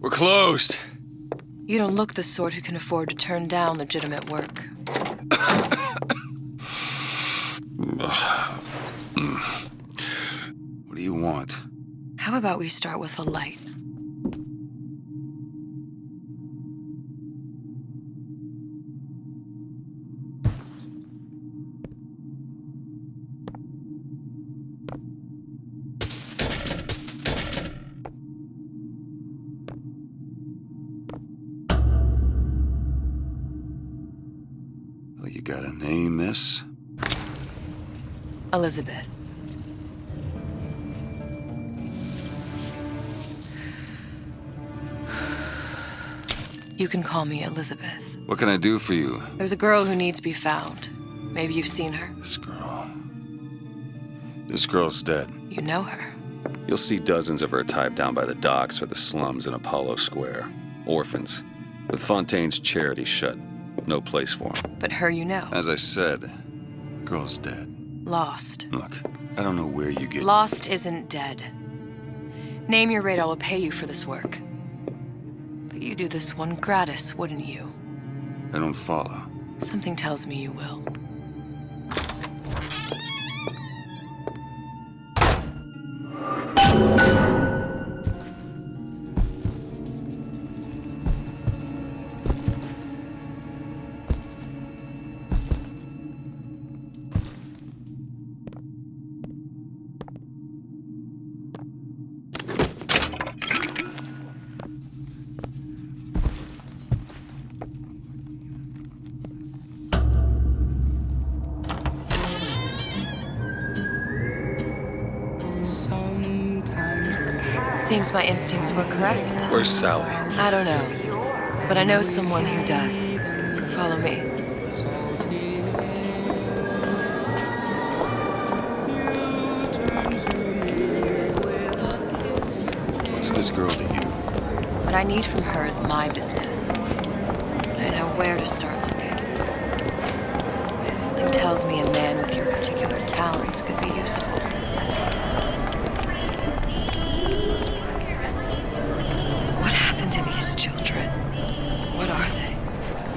We're closed. You don't look the sort who can afford to turn down legitimate work. What do you want? How about we start with a light? Well, you got a name, miss? Elizabeth. You can call me Elizabeth. What can I do for you? There's a girl who needs to be found. Maybe you've seen her. This girl. This girl's dead. You know her. You'll see dozens of her tied down by the docks or the slums in Apollo Square. Orphans. With Fontaine's charity shut. No place for them. But her you know. As I said, girl's dead. Lost. Look, I don't know where you get... Lost isn't dead. Name your rate, I will pay you for this work. But you do this one gratis, wouldn't you? I don't follow. Something tells me you will. Seems my instincts were correct. Where's Sally? I don't know, but I know someone who does. Follow me. What's this girl to you? What I need from her is my business. But I know where to start looking. Something tells me a man with your particular talents could be useful. To these children. What are they?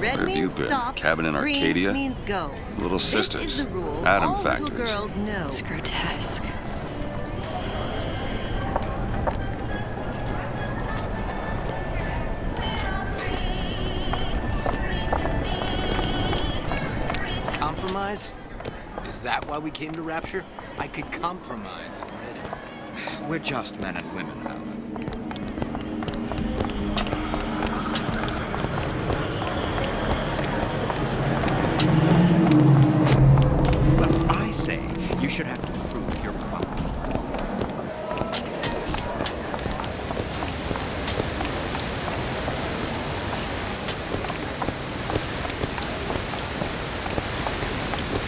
Red Where have you means been? stop. Cabin in Green Arcadia? means go. Little This sisters. is the rule. Atom All factories. little girls know. It's grotesque. Compromise? Is that why we came to Rapture? I could compromise already. We're just men and women, Al. Well, I say you should have to prove your point.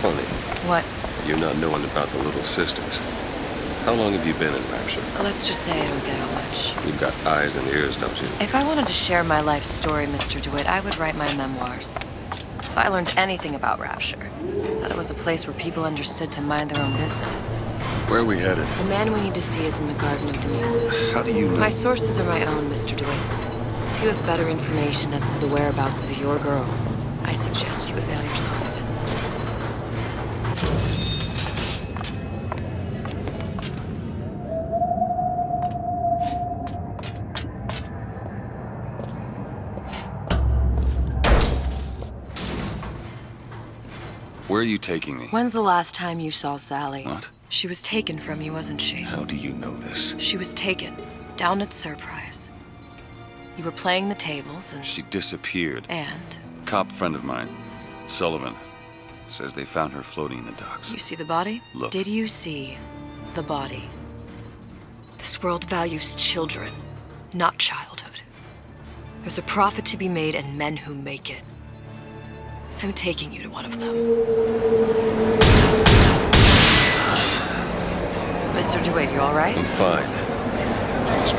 Funny. What? You not knowing about the Little Sisters. How long have you been in Rapture? Let's just say I don't get out much. You've got eyes and ears, don't you? If I wanted to share my life story, Mr. DeWitt, I would write my memoirs. If I learned anything about Rapture, that it was a place where people understood to mind their own business. Where are we headed? The man we need to see is in the Garden of the Muses. How do you know? My sources are my own, Mr. DeWitt. If you have better information as to the whereabouts of your girl, I suggest you avail yourself of it. Where are you taking me? When's the last time you saw Sally? What? She was taken from you, wasn't she? How do you know this? She was taken. down at Surprise. You were playing the tables and... She disappeared. And? Cop friend of mine, Sullivan, says they found her floating in the docks. You see the body? Look. Did you see the body? This world values children, not childhood. There's a profit to be made and men who make it. I'm taking you to one of them. Mr. DeWitt, you all right? I'm fine. Just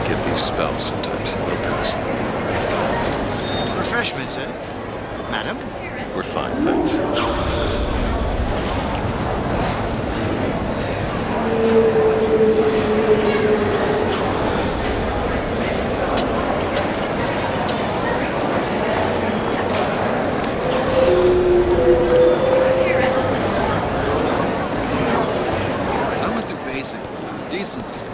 get these spells sometimes. It'll pass. Refreshment, sir. Madam? We're fine, thanks. I went through basic. Decent swim.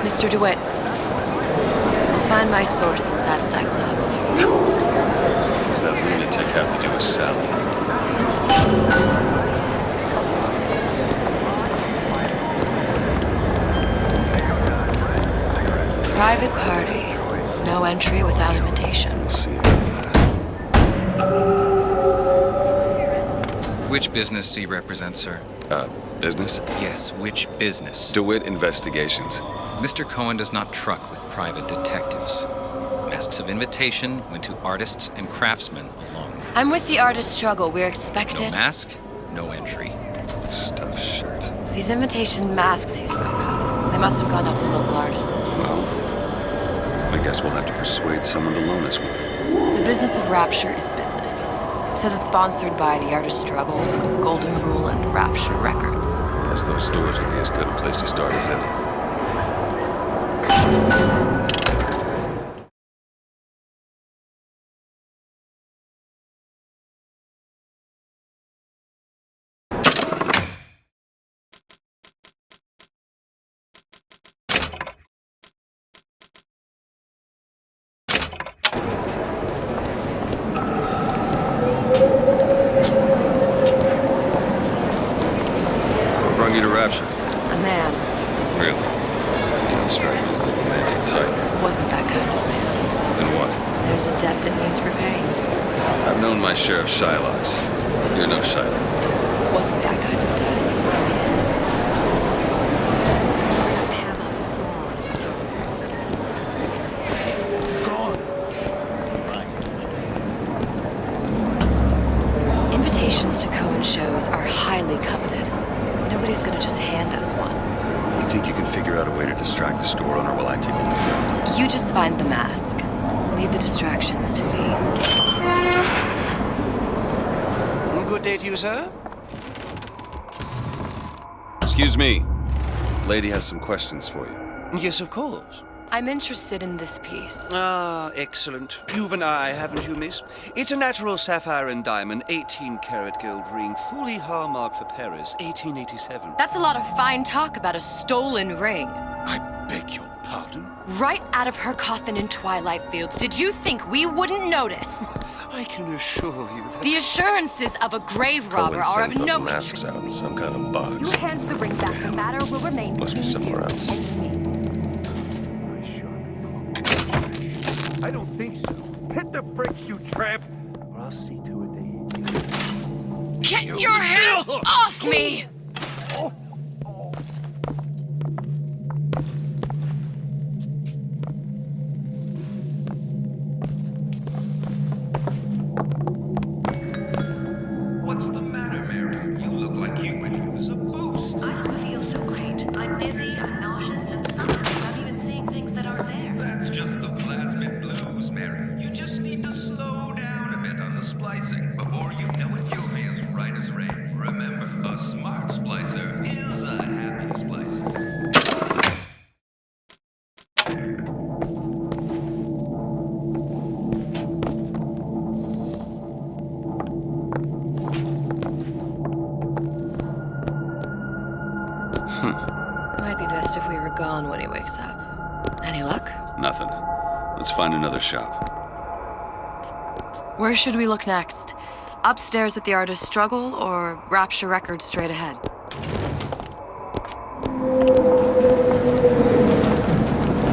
Mr. DeWitt, I'll find my source inside of that club. Cool. What does that lunatic have to do with Sally? Private party. No entry without invitation. We'll see about that. Which business do you represent, sir? Business? Yes, which business? DeWitt Investigations. Mr. Cohen does not truck with private detectives. Masks of invitation went to artists and craftsmen alone. I'm with the artist struggle. We're No expected. mask, no entry. Stuffed shirt. These invitation masks he spoke of, they must have gone out to local artisans. I guess we'll have to persuade someone to loan us one. The business of Rapture is business. Says it's sponsored by the Artist Struggle, Golden Rule, and Rapture Records. I guess those stores would be as good a place to start as any. What brought you to Rapture? A man Really? You don't strike me as the romantic type. wasn't that kind of man. Then what? There's a debt that needs repaying. I've known my share of Shylocks. You're no Shylock. Wasn't that kind of debt. Have all the flaws and drawbacks of it. Gone. Invitations to Cohen shows are highly coveted. Nobody's gonna just hand us one. You think you can figure out a way to distract the store owner while I take a look around? You just find the mask. Leave the distractions to me. Good day to you, sir. Excuse me. Lady has some questions for you. Yes, of course. I'm interested in this piece. Ah, excellent. You've an eye, haven't you, miss? It's a natural sapphire and diamond, 18-karat gold ring, fully hallmarked for Paris, 1887. That's a lot of fine talk about a stolen ring. I beg your pardon? Right out of her coffin in Twilight Fields. Did you think we wouldn't notice? I can assure you that... The assurances of a grave robber Cohen are sends of those no masks interest. out in some kind of box. Hand the ring back. The matter will remain. Must be somewhere else. I don't think so. Hit the brakes, you tramp, or I'll see to it they... Get your hands off me! What's the matter, Mary? You look like you could use a boost. I don't feel so great. I'm dizzy, I'm nauseous, and sometimes I'm even seeing things that aren't there. That's just the plasmid blues, Mary. You just need to slow down a bit on the splicing. Before you know it, you'll be as right as rain. Remember, a smart splicer is a happy splicer. Might be best if we were gone when he wakes up. Any luck? Nothing. Let's find another shop. Where should we look next? Upstairs at the Artist's Struggle or Rapture Records straight ahead?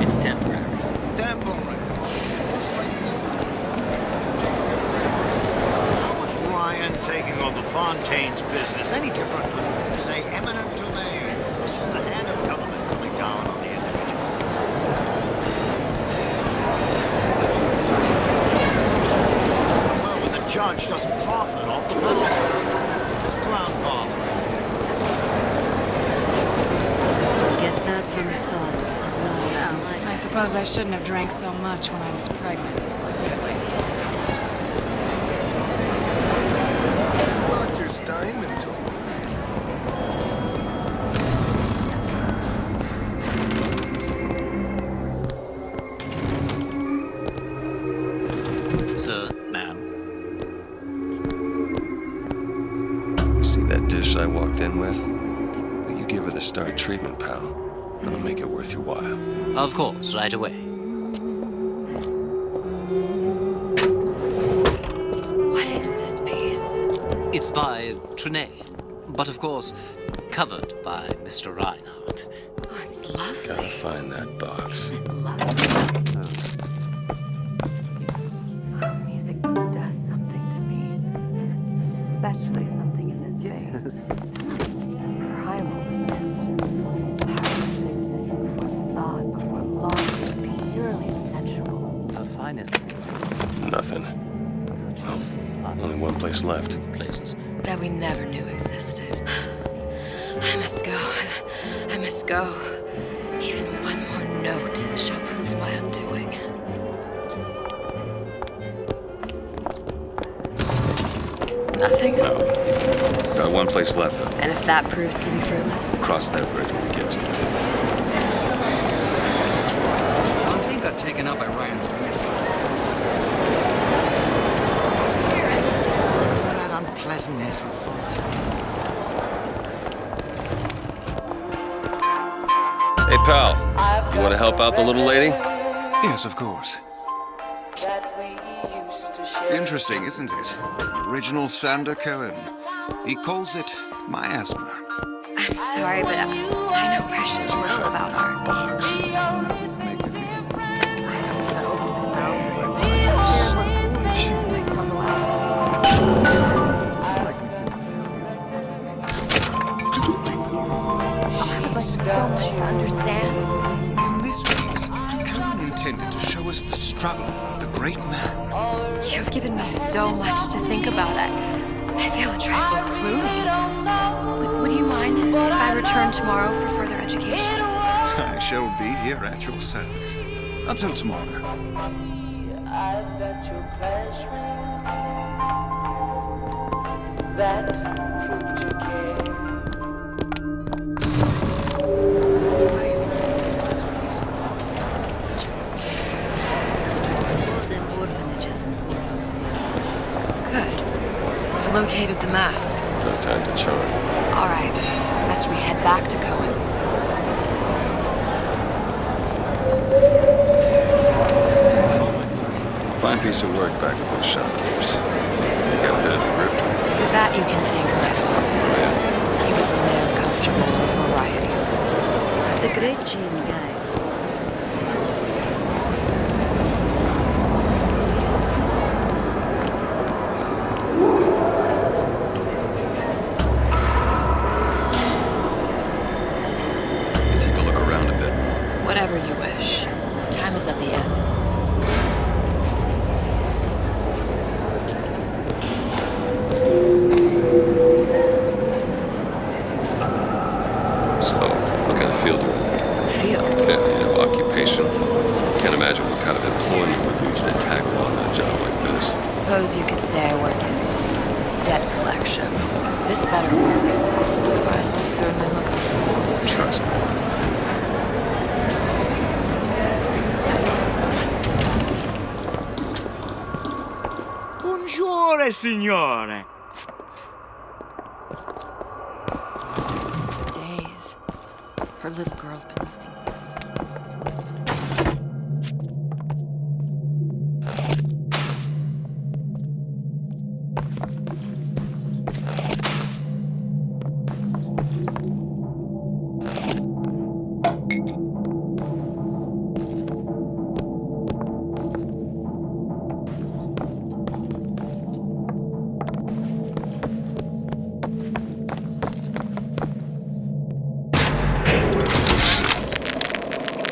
It's temporary. Just like gold. How is Ryan taking over Fontaine's business any different than, say, eminent domain? It's just the hand of government coming down on the individual. I prefer when the judge doesn't profit off the penalty. Just clown ball. Gets that from his father. I suppose I shouldn't have drank so much when I was pregnant, clearly. Dr. Steinman told me. Sir, ma'am. See that dish I walked in with? Will you give her the start treatment, pal? It'll make it worth your while. Of course, right away. What is this piece? It's by Trenet, but of course, covered by Mr. Reinhardt. Oh, it's lovely. Gotta find that box. Music does something to me. Especially something in this phase. It's primal, isn't it? Power that exists before thought, before longing, purely sensual. The finest Nothing. Oh, only one place left. places. That we never knew existed. I must go. I must go. Even one more note shall prove my undoing. Nothing? No. Got one place left, though. And if that proves to be fruitless? Cross that bridge when we get to it. Fontaine got taken out by Ryan's gooch. That unpleasantness with Fontaine. Hey, pal. You want to help out the little lady? Yes, of course. Interesting, isn't it? Original Sander Cohen. He calls it miasma. I'm sorry, but I know precious little about art. Box. Understand? In this piece, Cohen intended to show us the struggle of the great man. You've given me so much to think about. I feel a trifle swoony. Would you mind if I return tomorrow for further education? I shall be here at your service. Until tomorrow. Orphanages and poorhouse. Good. We've located the mask. No time to charm. All right. It's best we head back to Cohen's. Fine piece of work back with those shopkeepers. You got a bit of the grifter. For that you can thank my father. Yeah. He was a man comfortable in a variety of roles. The great chain guides. You take a look around a bit. Whatever you wish. Time is of the essence. So, what kind of field are you in? Field. Yeah, occupation. Can't imagine what kind of employment would lead you to tackle on a job like this. I suppose you could say I work in debt collection. This better work. Otherwise, we'll certainly look the fools. Trust me. Buongiorno, signore. Days. Her little girl's been missing for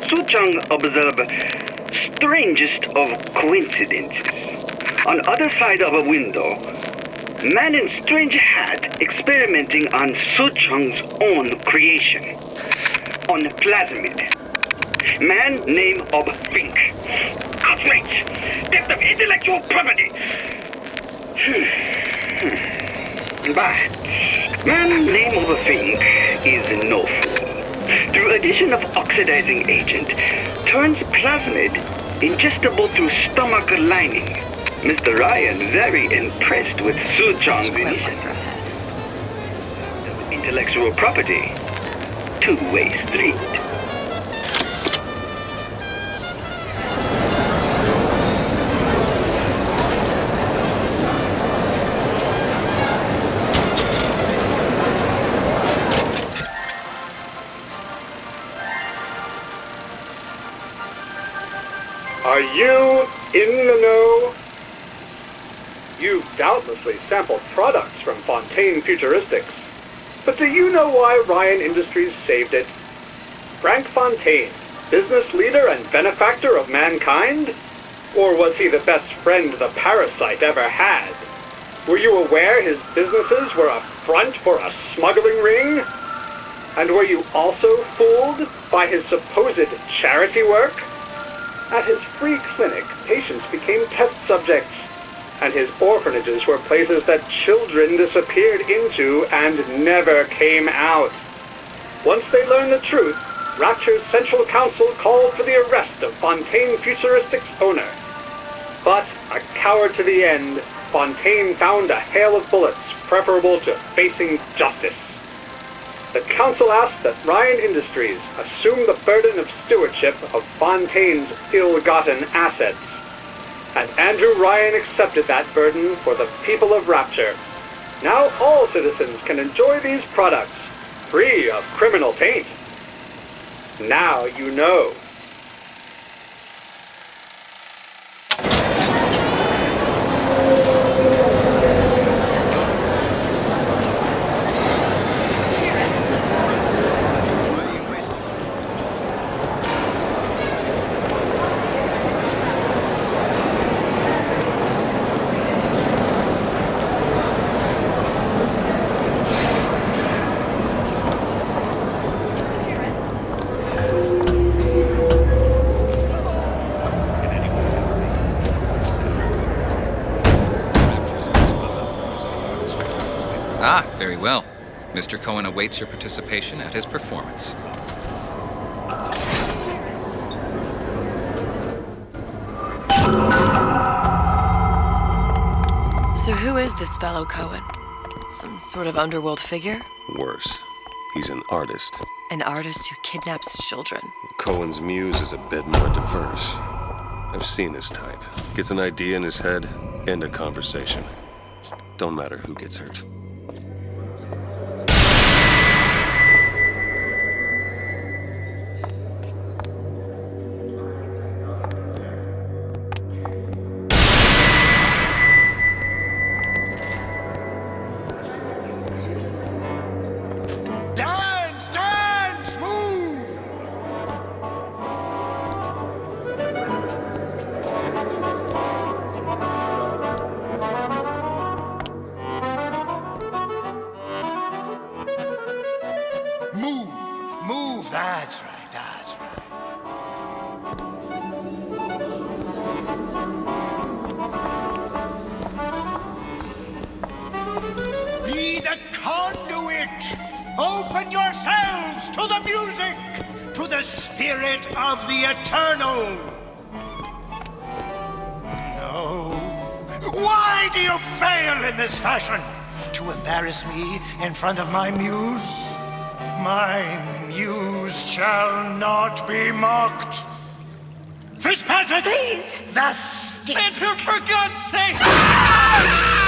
Suchong observe strangest of coincidences. On other side of a window, man in strange hat experimenting on Suchong's own creation. On plasmid. Man name of Fink. Outrage! Theft of intellectual property! But man name of Fink is no fool. Through addition of oxidizing agent, turns plasmid ingestible through stomach lining. Mr. Ryan very impressed with Suchong's initiative. Intellectual property. Two-way street. Are you in the know? You've doubtlessly sampled products from Fontaine Futuristics. But do you know why Ryan Industries saved it? Frank Fontaine, business leader and benefactor of mankind? Or was he the best friend the parasite ever had? Were you aware his businesses were a front for a smuggling ring? And were you also fooled by his supposed charity work? At his free clinic, patients became test subjects, and his orphanages were places that children disappeared into and never came out. Once they learned the truth, Rapture's Central Council called for the arrest of Fontaine Futuristics' owner. But, a coward to the end, Fontaine found a hail of bullets preferable to facing justice. The council asked that Ryan Industries assume the burden of stewardship of Fontaine's ill-gotten assets. And Andrew Ryan accepted that burden for the people of Rapture. Now all citizens can enjoy these products, free of criminal taint. Now you know. Very well. Mr. Cohen awaits your participation at his performance. So who is this fellow Cohen? Some sort of underworld figure? Worse. He's an artist. An artist who kidnaps children. Cohen's muse is a bit more diverse. I've seen this type. Gets an idea in his head, end a conversation. Don't matter who gets hurt. Move, that's right, that's right. Be the conduit! Open yourselves to the music, to the spirit of the eternal! No. Why do you fail in this fashion? To embarrass me in front of my muse? My muse shall not be mocked. Fitzpatrick! Please! The stick! For God's sake!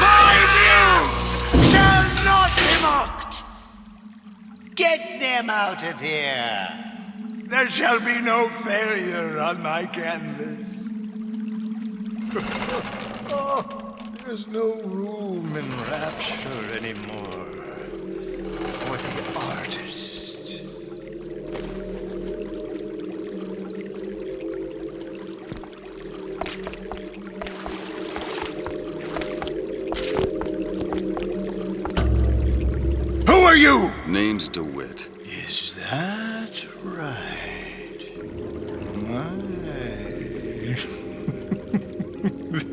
My muse shall Get them out of here! There shall be no failure on my canvas. Oh, there's no room in Rapture anymore for the artist. Who are you? Name's DeWitt. Is that right? My.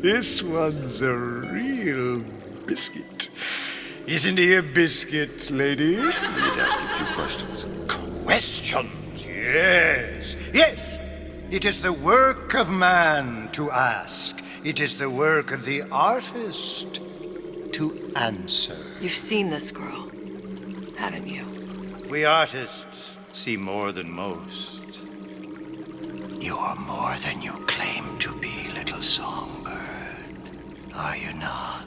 This one's a real biscuit. Isn't he a biscuit, ladies? I need to ask you a few questions. Questions, yes. Yes, it is the work of man to ask. It is the work of the artist to answer. You've seen this girl, haven't you? We artists see more than most. You're more than you claim to be, little songbird. Are you not?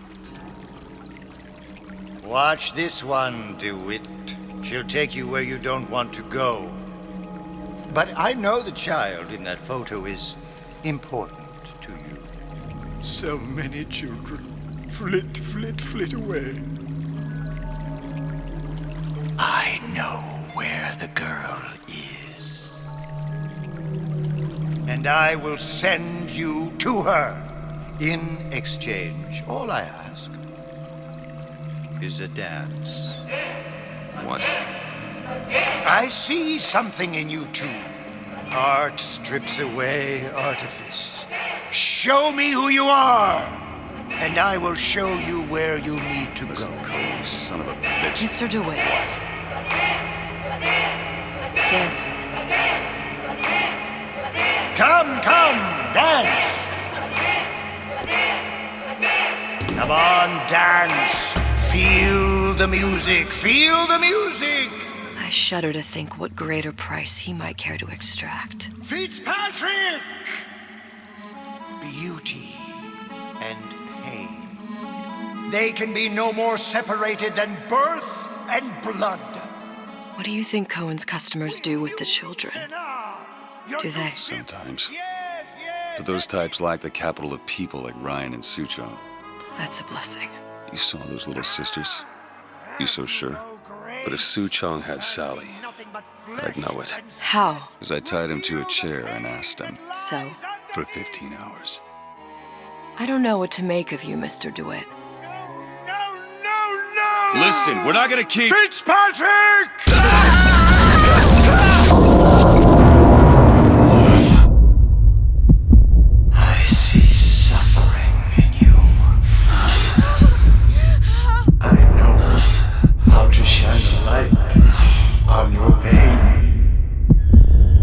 Watch this one, DeWitt. She'll take you where you don't want to go. But I know the child in that photo is important to you. So many children flit, flit, flit away. I know where the girl is. And I will send you to her. In exchange, all I ask is a dance. What? I see something in you two. Art strips away artifice. Show me who you are, and I will show you where you need to go. Cohen, son of a bitch. Mr. DeWitt. What? Dance with me. Come, dance! Come on, dance! Feel the music, feel the music! I shudder to think what greater price he might care to extract. Fitzpatrick! Beauty and pain. They can be no more separated than birth and blood. What do you think Cohen's customers do with the children? Do they? Sometimes. But those types lack the capital of people like Ryan and Suchong. That's a blessing. You saw those little sisters? You so sure? But if Suchong had Sally, I'd know it. How? As I tied him to a chair and asked him. So? For 15 hours. I don't know what to make of you, Mr. DeWitt. No! Listen, we're not gonna keep... Fitzpatrick! I see suffering in you. I know how to shine a light on your pain.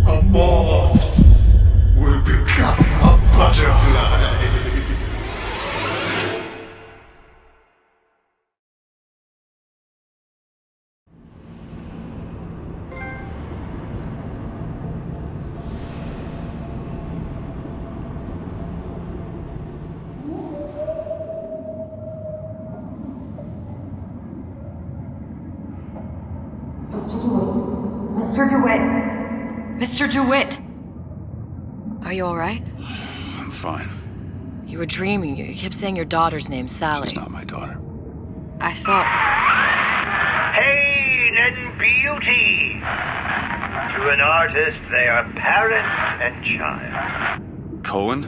A moth will become a butterfly. Mr. DeWitt! Mr. DeWitt! Are you all right? I'm fine. You were dreaming. You kept saying your daughter's name, Sally. She's not my daughter. I thought... Pain and beauty! To an artist, they are parent and child. Cohen?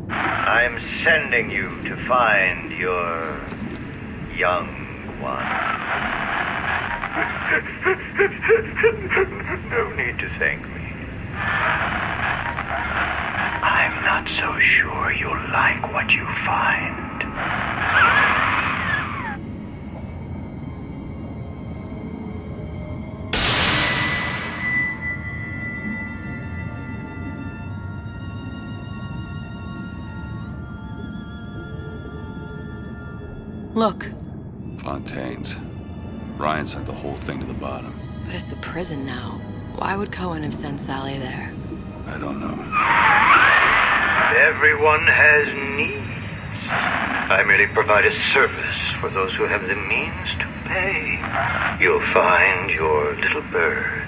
I'm sending you to find your young one. No need to thank me. I'm not so sure you'll like what you find. Look. Fontaine's. Ryan sent the whole thing to the bottom. But it's a prison now. Why would Cohen have sent Sally there? I don't know. Everyone has needs. I merely provide a service for those who have the means to pay. You'll find your little bird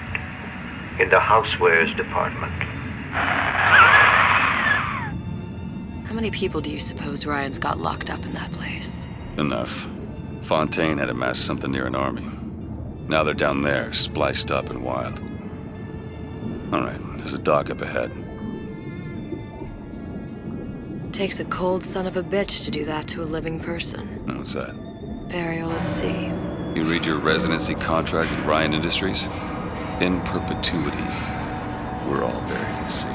in the housewares department. How many people do you suppose Ryan's got locked up in that place? Enough. Fontaine had amassed something near an army. Now they're down there, spliced up and wild. All right, there's a dock up ahead. Takes a cold son of a bitch to do that to a living person. What's that? Burial at sea. You read your residency contract with Ryan Industries? In perpetuity, we're all buried at sea.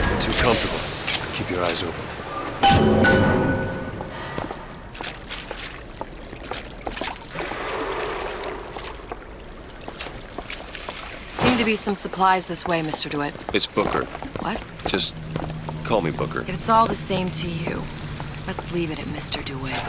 Get too comfortable. Keep your eyes open. Seem to be some supplies this way, Mr. DeWitt. It's Booker. What? Just call me Booker. If it's all the same to you, let's leave it at Mr. DeWitt.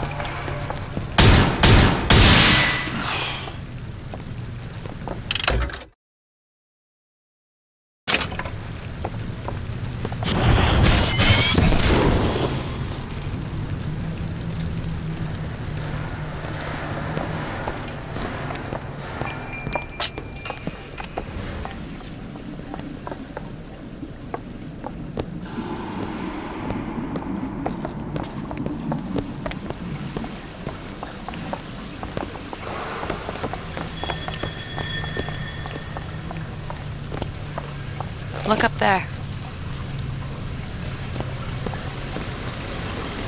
Look up there.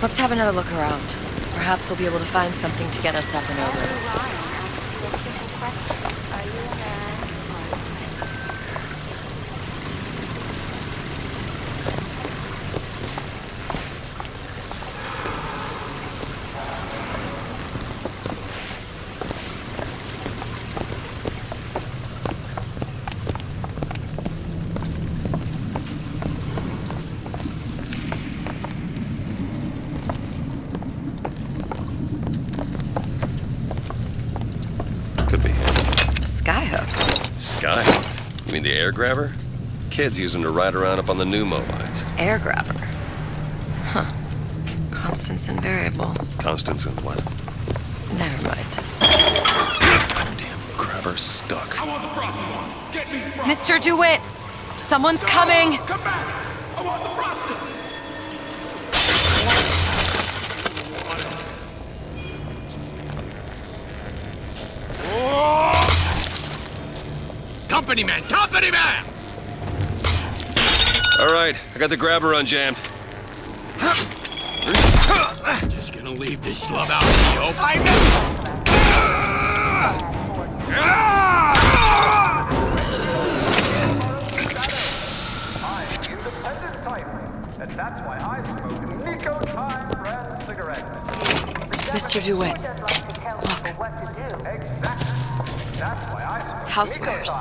Let's have another look around. Perhaps we'll be able to find something to get us up and over. Sky? You mean the air grabber? Kids use them to ride around up on the pneumo lines. Air grabber? Huh. Constants and variables. Constants and what? Never mind. Damn grabber stuck. I want the frosted one. Get me frosted. Mr. DeWitt! Someone's coming! Come back! I want the frosted. Company man! Company man! All right, I got the grabber unjammed. Just gonna leave this slub out in the open. I I'm independent type, and that's why I smoke Nico Time brand cigarettes. Mr. DeWitt. Exactly. That's why I smoke Housewares.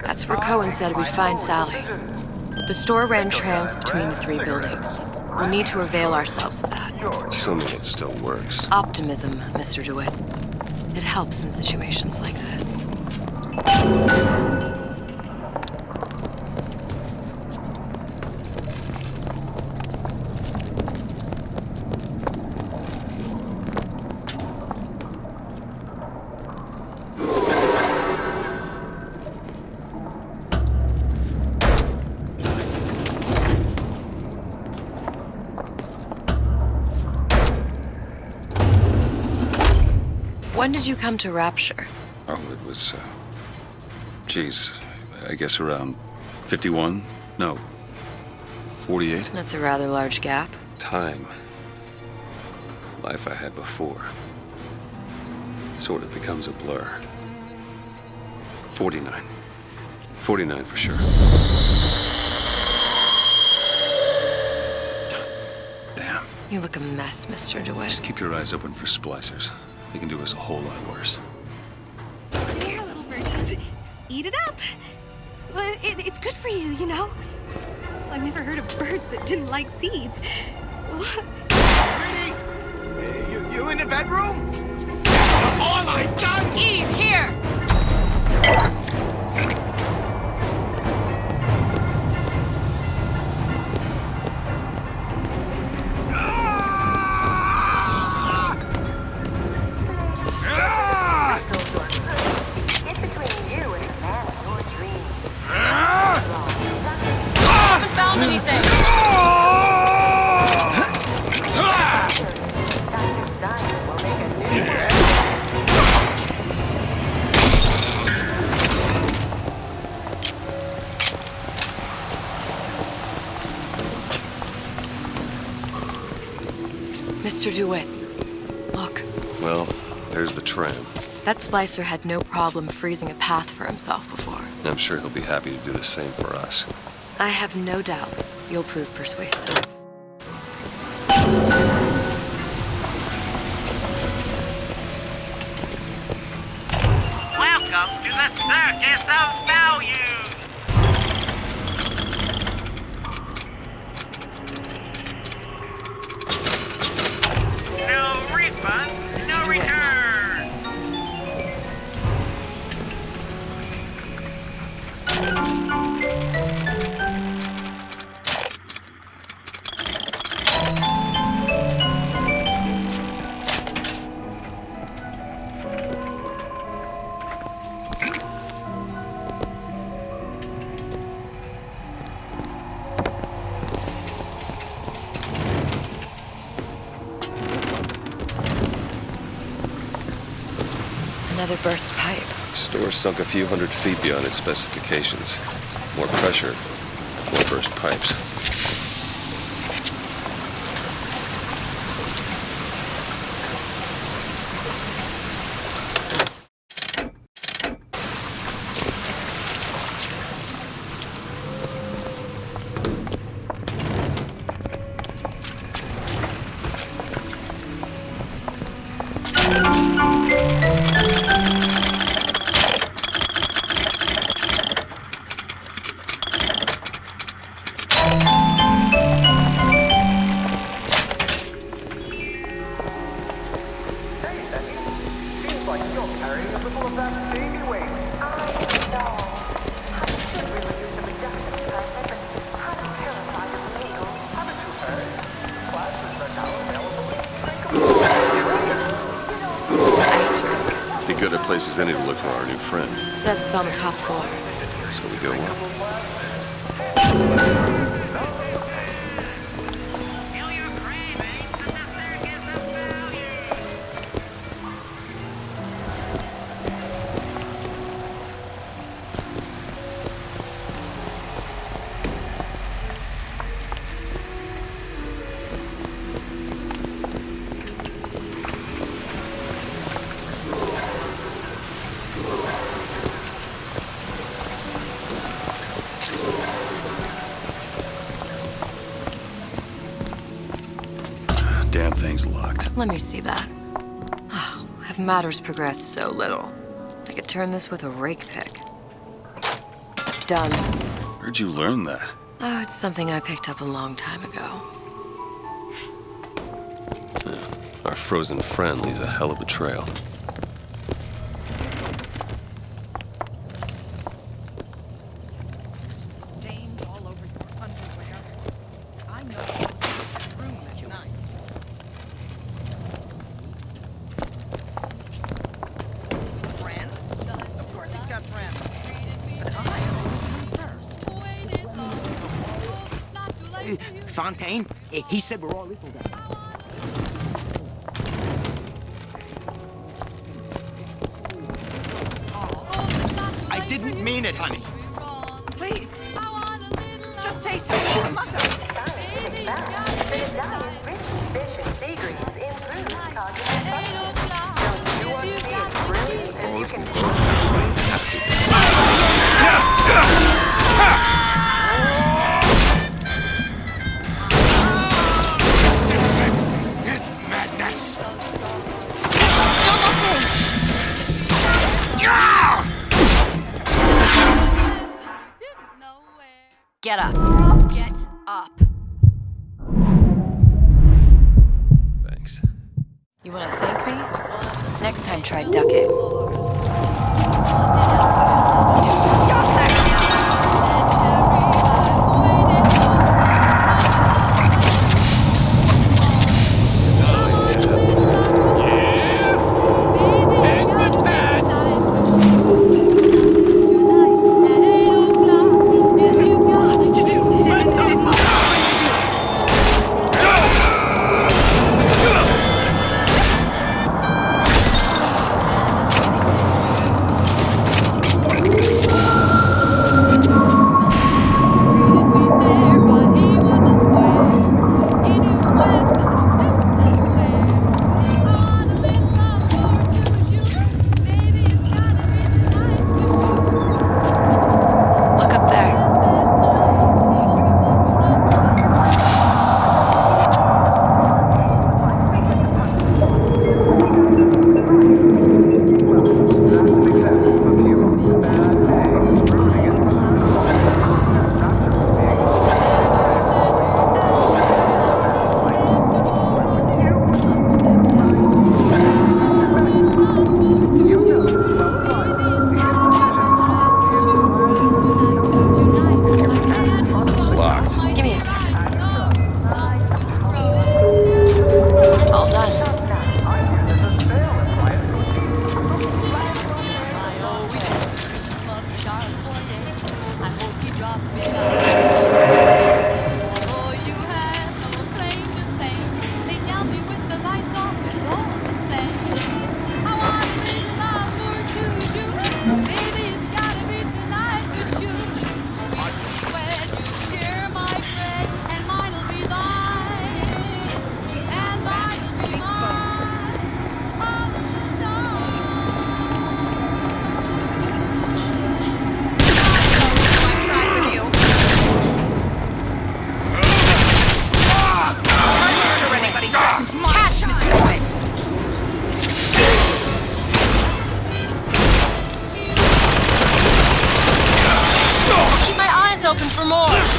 That's where Cohen said we'd find Sally. The store ran trams between the three buildings. We'll need to avail ourselves of that. Assuming it still works. Optimism, Mr. DeWitt. It helps in situations like this. When did you come to Rapture? Oh, it was, geez, I guess around 51? No, 48? That's a rather large gap. Time. Life I had before. Sort of becomes a blur. 49. 49 for sure. Damn. You look a mess, Mr. DeWitt. Just keep your eyes open for splicers. They can do us a whole lot worse. Here, little birdies. Eat it up. Well, it's good for you, you know? I've never heard of birds that didn't like seeds. What? Pretty? You in the bedroom? All I done! Eve, here! Mr. DeWitt, look. Well, there's the tram. That splicer had no problem freezing a path for himself before. I'm sure he'll be happy to do the same for us. I have no doubt you'll prove persuasive. Welcome to the Circus of Value! No refund, no return! Another burst pipe. Store sunk a few hundred feet beyond its specifications. More pressure, more burst pipes. Be good at places any to look for our new friend. Says it's on the top floor. So we go up. Damn thing's locked. Let me see that. Oh, have matters progressed so little? I could turn this with a rake pick. Done. Where'd you learn that? Oh, it's something I picked up a long time ago. Our frozen friend leaves a hell of a trail. Stains all over your underwear. I know this room at night. Friends? Of course he's got friends. But I always come first. Fontaine, he said we're all equal down here. I didn't mean it, honey. Please. Just say something to Mother. It's madness. Get up. Get up. Thanks. You want to thank me? Next time, try ducking. Just duck that Open for more!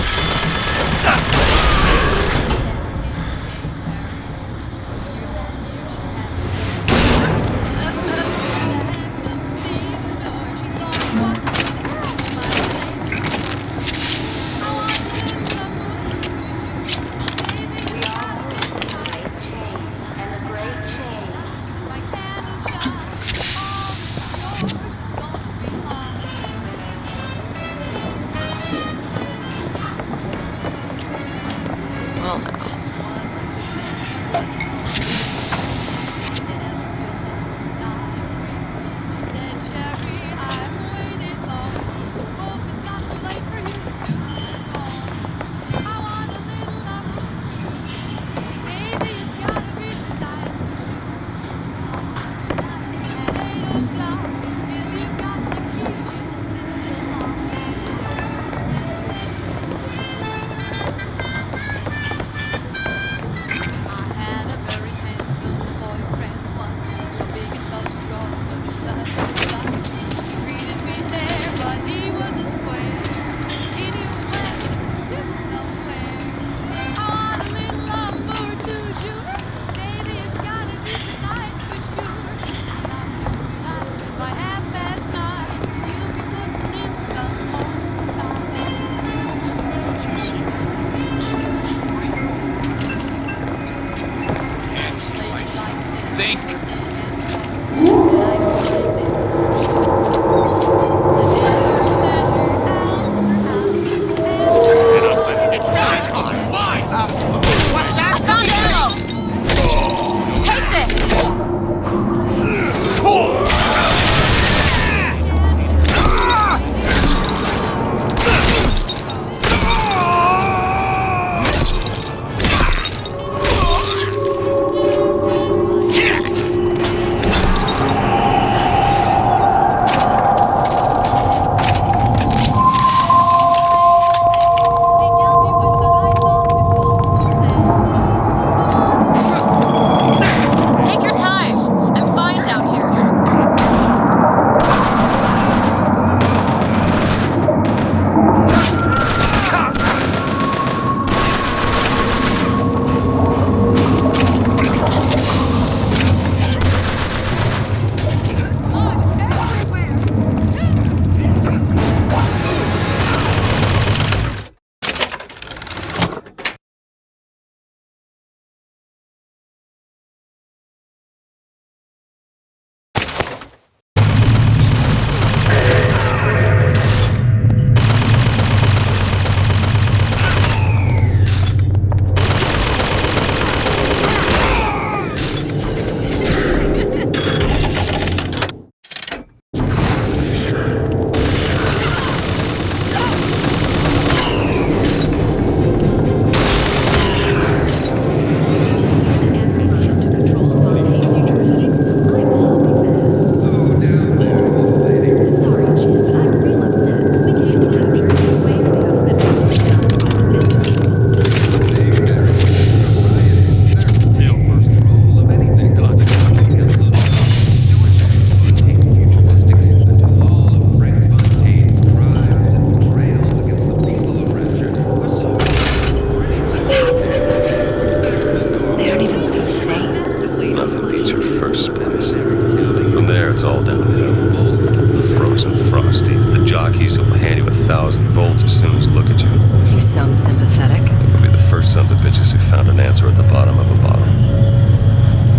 jockeys who'll hand you 1,000 volts as soon as you look at you. You sound sympathetic. They'll be the first sons of bitches who found an answer at the bottom of a bottle.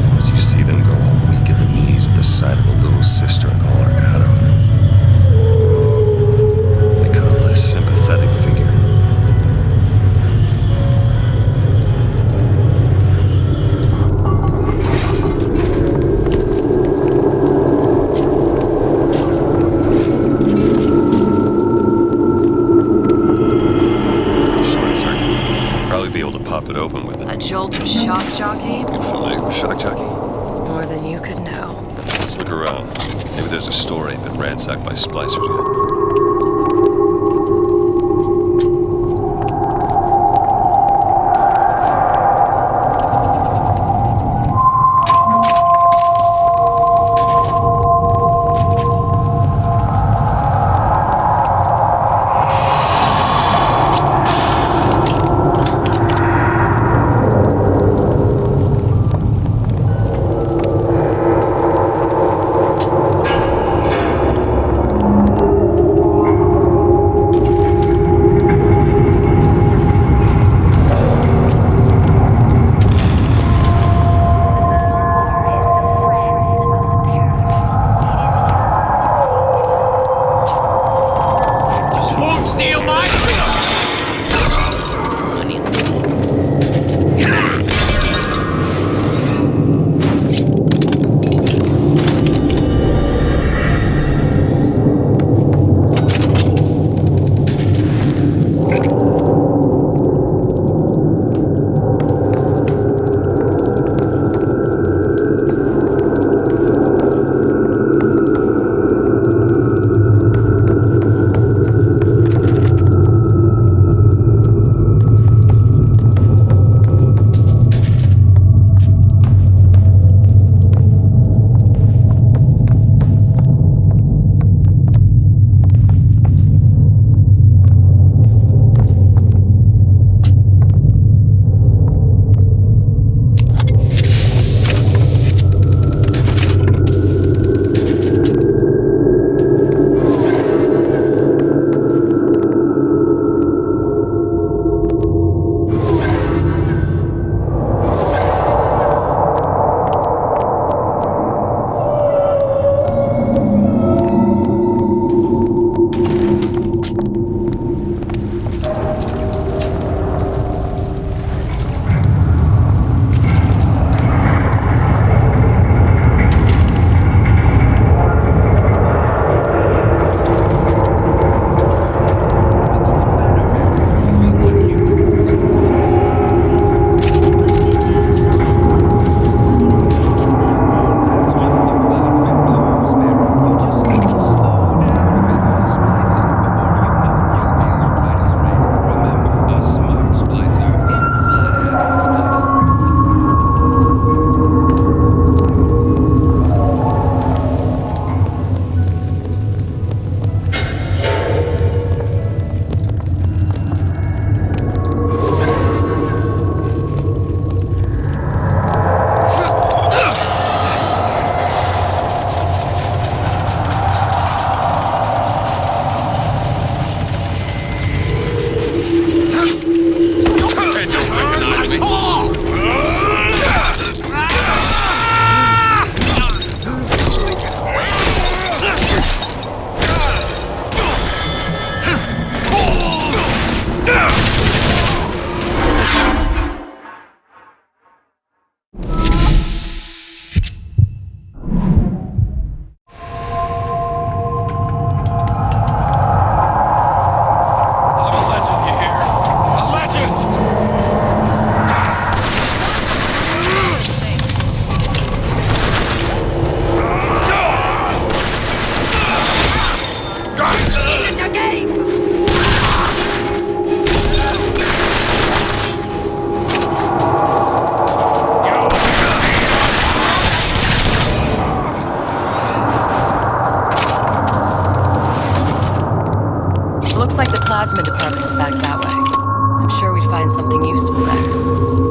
Once you see them go all weak at the knees at the sight of a little sister and all her Adam, they cut a less sympathetic figure pop it open with it. A jolt of shock jockey? You familiar with shock jockey? More than you could know. Let's look around. Maybe there's a store ain't been ransacked by splicers yet. plasma department is back that way. I'm sure we'd find something useful there.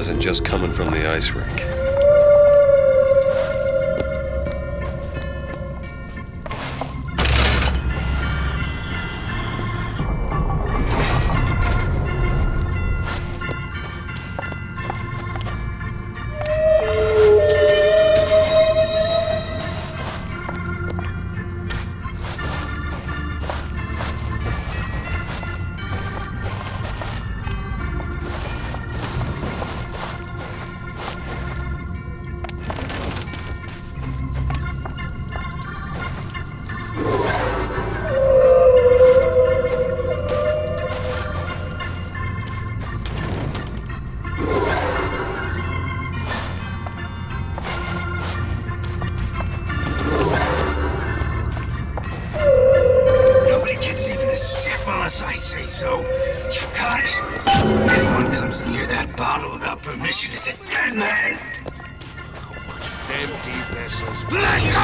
Isn't just coming from the ice rink. permission as a dead man. Empty vessels. Let go!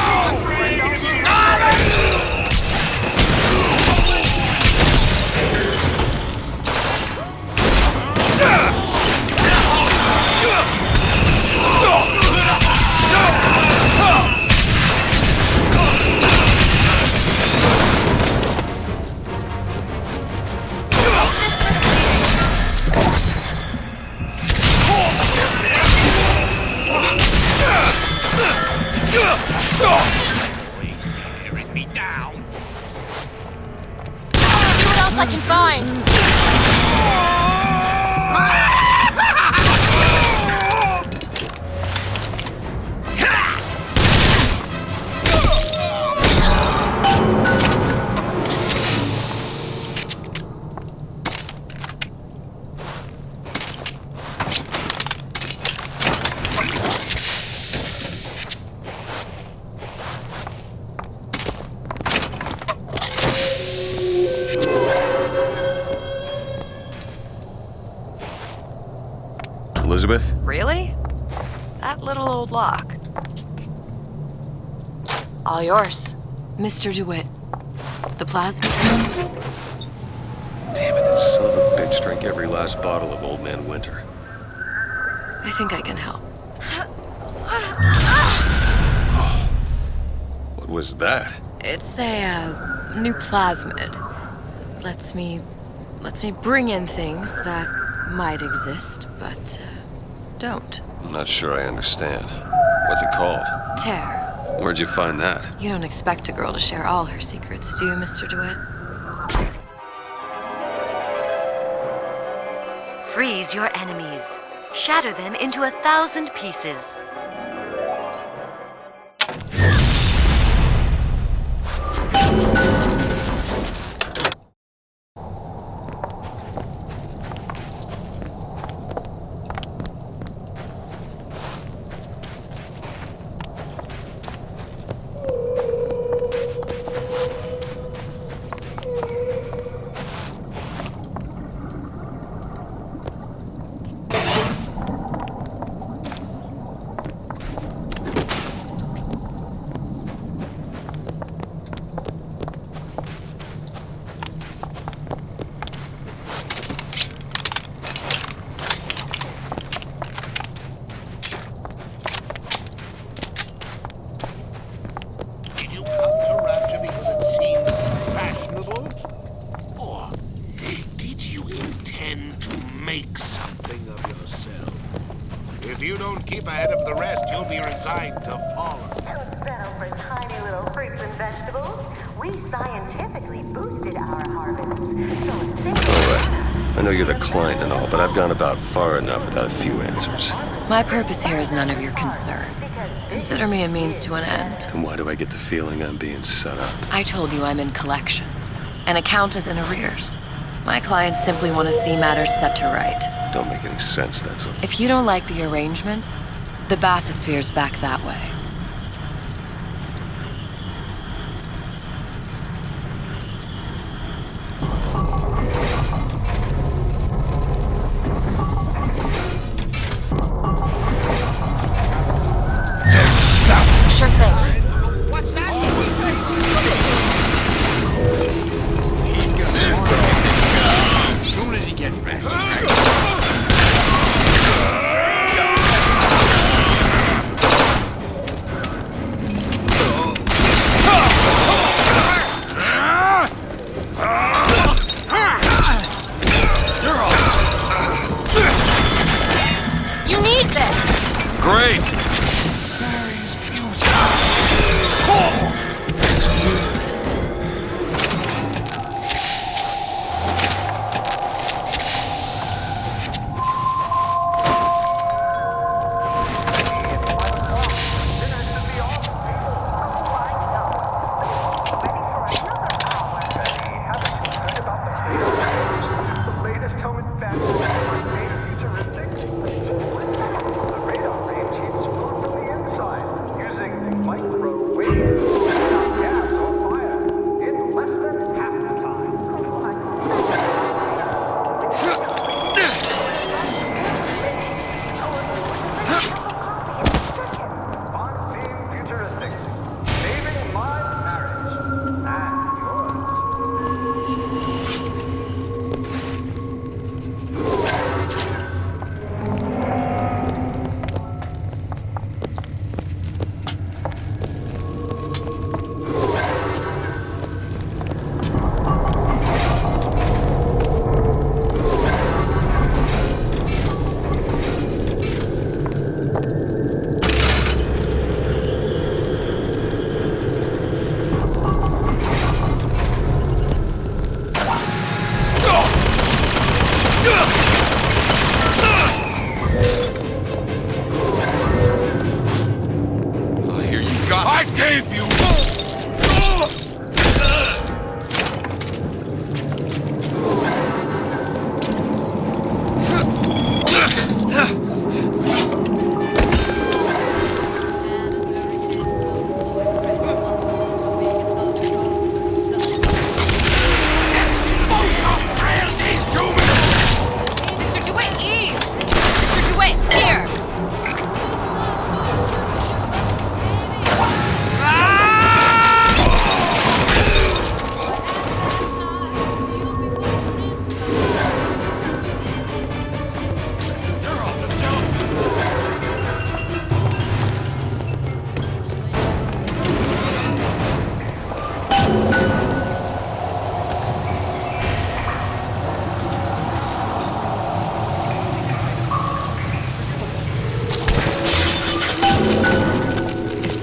Please tearing me down. See what else I can find. Elizabeth? Really? That little old lock. All yours. Mr. DeWitt, the plasma. Damn it, that son of a bitch drank every last bottle of Old Man Winter. I think I can help. What was that? It's a new plasmid. Lets me bring in things that might exist, but don't. I'm not sure I understand. What's it called? Tear. Where'd you find that? You don't expect a girl to share all her secrets, do you, Mr. DeWitt? Freeze your enemies. Shatter them into 1,000 pieces. If you don't keep ahead of the rest, you'll be resigned to fallen. Don't settle for tiny little fruits and vegetables. We scientifically boosted our harvests. So a single... All right. I know you're the client and all, but I've gone about far enough without a few answers. My purpose here is none of your concern. Consider me a means to an end. And why do I get the feeling I'm being set up? I told you I'm in collections. An account is in arrears. My clients simply want to see matters set to right. Don't make any sense, that's all. If you don't like the arrangement, the bathysphere's back that way. Sure thing. What's that? As soon as he gets back. You need this! Great! The latest helmet battle futuristics. So what's that? The radar range hits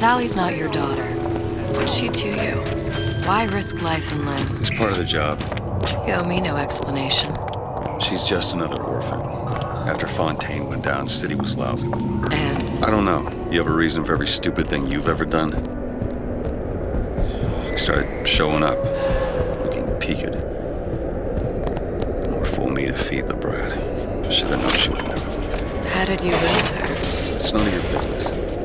Sally's not your daughter. What's she to you? Why risk life and limb? It's part of the job. You owe me no explanation. She's just another orphan. After Fontaine went down, City was lousy with him. And? I don't know. You have a reason for every stupid thing you've ever done? She started showing up, looking peaked. More fool me to feed the brat. Should have known she would never. How did you lose her? It's none of your business.